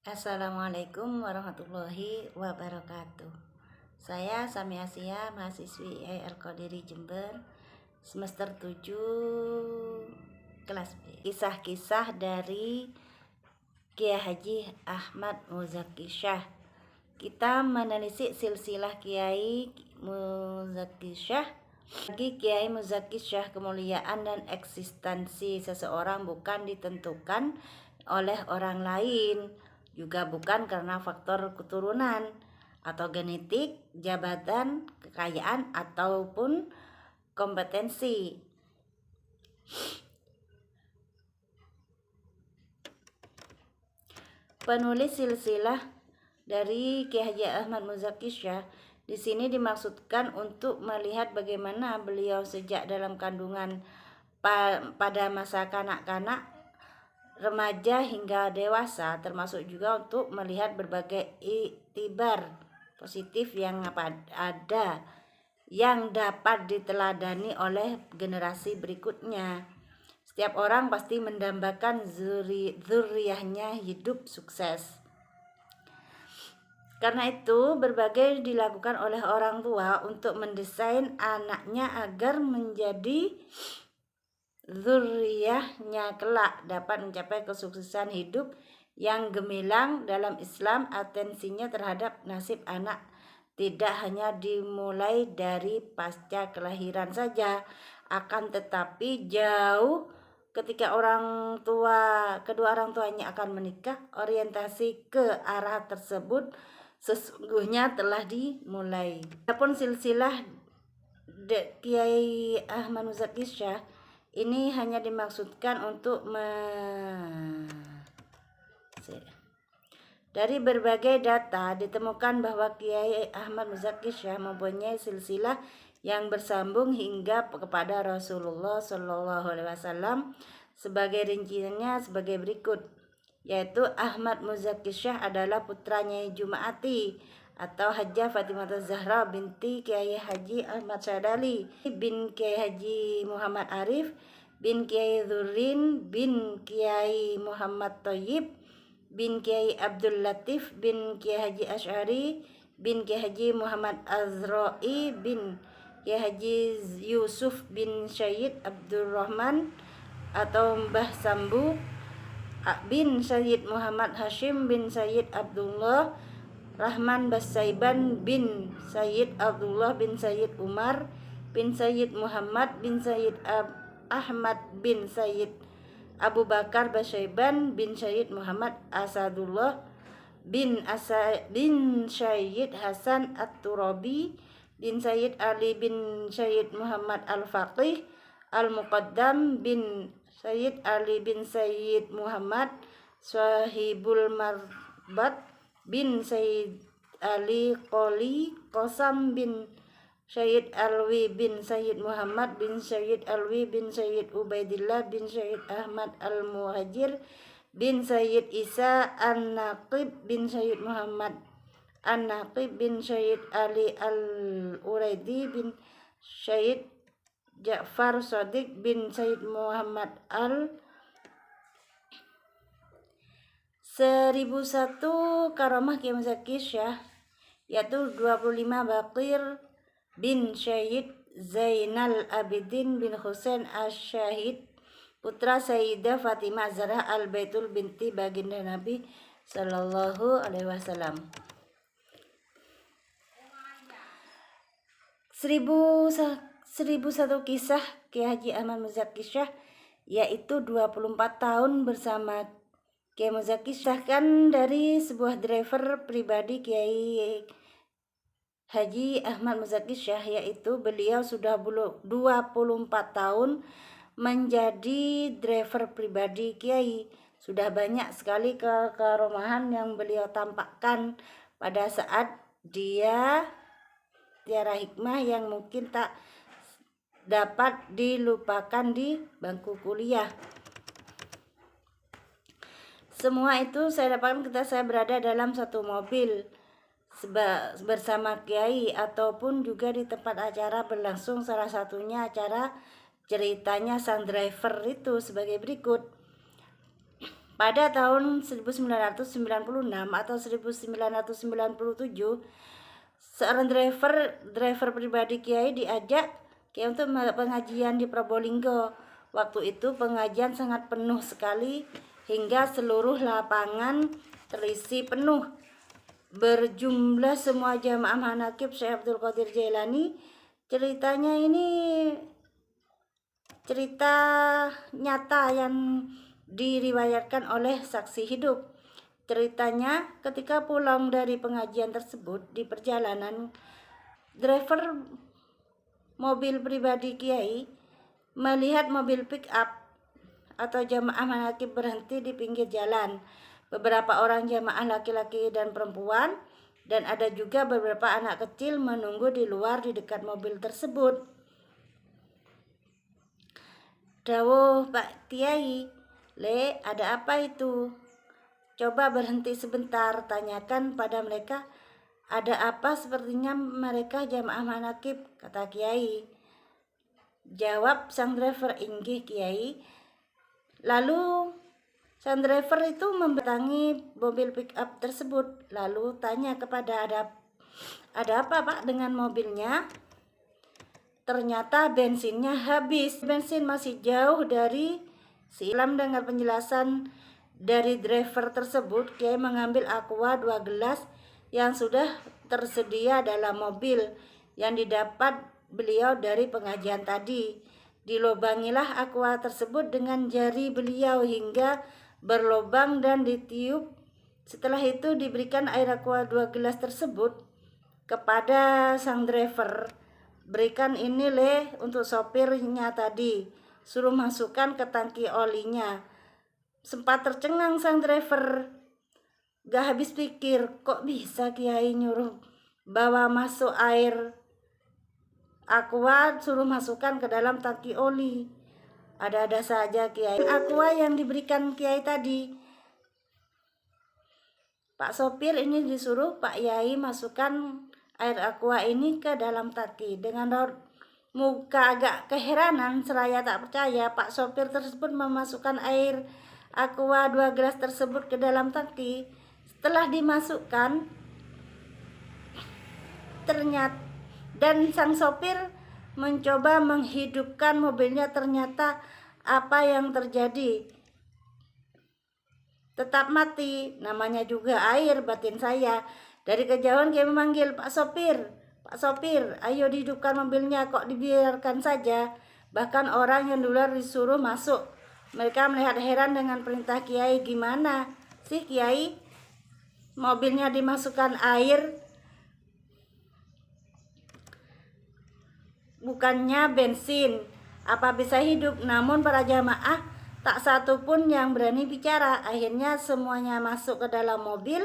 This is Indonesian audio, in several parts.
Assalamualaikum warahmatullahi wabarakatuh. Saya Sami Asia, mahasiswi IAIN Al-Qadiri Jember, semester 7 kelas B. Kisah-kisah dari Kiai Haji Ahmad Muzaki Syah. Kita menelisik silsilah Kiai Muzaki Syah. Bagi Kiai Muzaki Syah, kemuliaan dan eksistensi seseorang bukan ditentukan oleh orang lain, juga bukan karena faktor keturunan atau genetik, jabatan, kekayaan, ataupun kompetensi. Penulis silsilah dari Kiai Haji Ahmad Muzaki Syah di sini dimaksudkan untuk melihat bagaimana beliau sejak dalam kandungan pada masa kanak-kanak, remaja hingga dewasa, termasuk juga untuk melihat berbagai iktibar positif yang ada yang dapat diteladani oleh generasi berikutnya. Setiap orang pasti mendambakan zuriyahnya hidup sukses. Karena itu, berbagai dilakukan oleh orang tua untuk mendesain anaknya agar menjadi zuriyahnya kelak dapat mencapai kesuksesan hidup yang gemilang. Dalam Islam, atensinya terhadap nasib anak tidak hanya dimulai dari pasca kelahiran saja, akan tetapi jauh ketika kedua orang tuanya akan menikah, orientasi ke arah tersebut sesungguhnya telah dimulai. Adapun silsilah Kiai Ahmad Muzaki Syah ini hanya dimaksudkan untuk dari berbagai data ditemukan bahwa Kiai Ahmad Muzaki Syah mempunyai silsilah yang bersambung hingga kepada Rasulullah Shallallahu Alaihi Wasallam. Sebagai rinciannya sebagai berikut, yaitu Ahmad Muzaki Syah adalah putra Nyai Jumaati atau Hajjah Fatimah Zahra binti Kiai Haji Ahmad Syadali bin Kiai Haji Muhammad Arif bin Kiai Zurin bin Kiai Muhammad Thayyib bin Kiai Abdul Latif bin Kiai Haji Asy'ari bin Kiai Haji Muhammad Azra'i bin Kiai Haji Yusuf bin Syed Abdurrahman atau Mbah Sambu bin Syed Muhammad Hashim bin Syed Abdullah Rahman Basaiban bin Syed Abdullah bin Syed Umar bin Syed Muhammad bin Syed Ahmad bin Syed Abu Bakar Basaiban bin Syed Muhammad Asadullah bin Syed Hasan At-Turabi bin Syed Ali bin Syed Muhammad Al-Faqih Al-Muqaddam bin Syed Ali bin Syed Muhammad Sahibul Marbat bin Syed Ali Qoli Qasam bin Syed Alwi bin Syed Muhammad bin Syed Alwi bin Syed Ubaidillah bin Syed Ahmad Al-Muhajir bin Syed Isa An-Naqib bin Syed Muhammad An-Naqib bin Syed Ali Al-Uraidi bin Syed Ja'far Shadiq bin Syed Muhammad Al 1001 karamah Kiai Muzaki Syah, yaitu 25 Baqir bin Syed Zainal Abidin bin Husain Asy-Syahid, putra Sayyidah Fatimah Zahra Al-Baitul binti baginda Nabi Sallallahu Alaihi Wasallam. 1001 kisah Kiai Haji Ahmad Muzaki Syah, yaitu 24 tahun bersama Kiai Muzaki Syah. Kan dari sebuah driver pribadi Kiai Haji Ahmad Muzaki Syah, yaitu beliau sudah 24 tahun menjadi driver pribadi Kiai. Sudah banyak sekali keromahan yang beliau tampakkan pada saat dia tiara hikmah yang mungkin tak dapat dilupakan di bangku kuliah. Semua itu saya dapatkan ketika saya berada dalam satu mobil bersama Kiai, ataupun juga di tempat acara berlangsung. Salah satunya acara ceritanya sang driver itu sebagai berikut. pada tahun 1996 atau 1997, seorang driver pribadi Kiai diajak Kiai untuk pengajian di Probolinggo. Waktu itu pengajian sangat penuh sekali hingga seluruh lapangan terisi penuh. Berjumlah semua jamaah manakib Syekh Abdul Qadir Jailani. Ceritanya ini cerita nyata yang diriwayatkan oleh saksi hidup. Ceritanya ketika pulang dari pengajian tersebut, di perjalanan driver mobil pribadi Kiai melihat mobil pick up atau jamaah manakib berhenti di pinggir jalan. Beberapa orang jamaah laki-laki dan perempuan dan ada juga beberapa anak kecil menunggu di luar di dekat mobil tersebut. Dawuh Pak Kiai, "Le, ada apa itu? Coba berhenti sebentar, tanyakan pada mereka, ada apa, sepertinya mereka jamaah manakib," kata Kiai. Jawab sang driver, "Inggih Kiai." Lalu sang driver itu membentangi mobil pick up tersebut, lalu tanya kepada ada apa Pak dengan mobilnya? Ternyata bensinnya habis. Bensin masih jauh dari silam. Dengar penjelasan dari driver tersebut, Kiai mengambil aqua 2 gelas yang sudah tersedia dalam mobil yang didapat beliau dari pengajian tadi. Dilobangilah aqua tersebut dengan jari beliau hingga berlobang dan ditiup. Setelah itu diberikan air aqua 2 gelas tersebut kepada sang driver. "Berikan ini Le untuk sopirnya tadi, suruh masukkan ke tangki olinya." Sempat tercengang sang driver, gak habis pikir, kok bisa Kiai nyuruh bawa masuk air aqua, suruh masukkan ke dalam tangki oli. Ada-ada saja Kiai. Aqua yang diberikan Kiai tadi, Pak sopir ini disuruh Pak Yai masukkan air aqua ini ke dalam tangki. Dengan muka agak keheranan seraya tak percaya, Pak sopir tersebut memasukkan air aqua 2 gelas tersebut ke dalam tangki. Setelah dimasukkan, ternyata dan sang sopir mencoba menghidupkan mobilnya, ternyata apa yang terjadi? Tetap mati. Namanya juga air, batin saya. Dari kejauhan Kiai memanggil, "Pak sopir, Pak sopir, ayo dihidupkan mobilnya, kok dibiarkan saja?" Bahkan orang yang duluan disuruh masuk. Mereka melihat heran dengan perintah Kiai. "Gimana sih Kiai? Mobilnya dimasukkan air, bukannya bensin, apa bisa hidup?" Namun para jamaah tak satu pun yang berani bicara. Akhirnya semuanya masuk ke dalam mobil.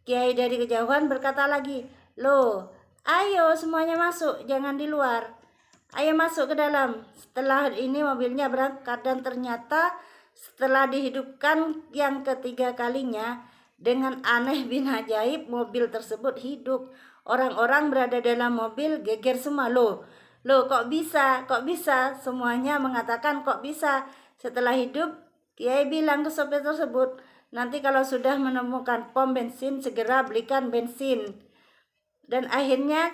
Kiai dari kejauhan berkata lagi, "Loh, ayo semuanya masuk, jangan di luar. Ayo masuk ke dalam." Setelah ini mobilnya berangkat dan ternyata setelah dihidupkan yang ketiga kalinya, dengan aneh bin ajaib mobil tersebut hidup. Orang-orang berada dalam mobil geger semua. Loh, kok bisa? Kok bisa? Semuanya mengatakan kok bisa. Setelah hidup, Kiai bilang ke sopir tersebut, "Nanti kalau sudah menemukan pom bensin, segera belikan bensin." Dan akhirnya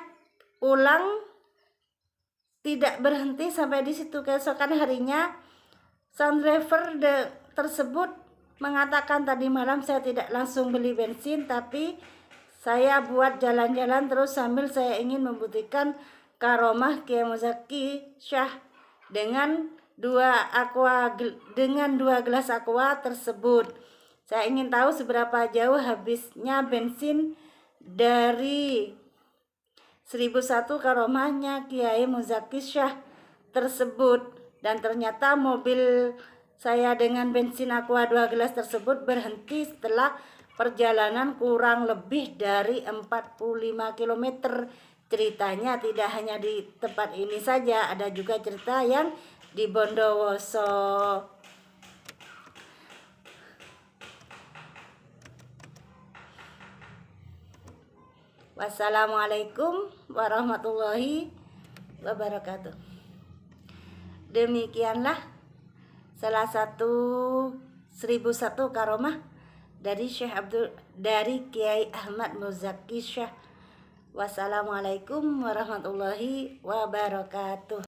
pulang tidak berhenti sampai di situ. Keesokan harinya, sang driver tersebut mengatakan, "Tadi malam saya tidak langsung beli bensin, tapi saya buat jalan-jalan terus sambil saya ingin membuktikan karomah Kiai Muzaki Syah dengan 2 gelas aqua tersebut. Saya ingin tahu seberapa jauh habisnya bensin dari 1001 karomahnya Kiai Muzaki Syah tersebut." Dan ternyata mobil saya dengan bensin aqua 2 gelas tersebut berhenti setelah perjalanan kurang lebih dari 45 km. Ceritanya tidak hanya di tempat ini saja, ada juga cerita yang di Bondowoso. Wassalamualaikum warahmatullahi wabarakatuh. Demikianlah salah satu 1001 karomah dari dari Kiai Ahmad Muzaki Syah. Wassalamualaikum warahmatullahi wabarakatuh.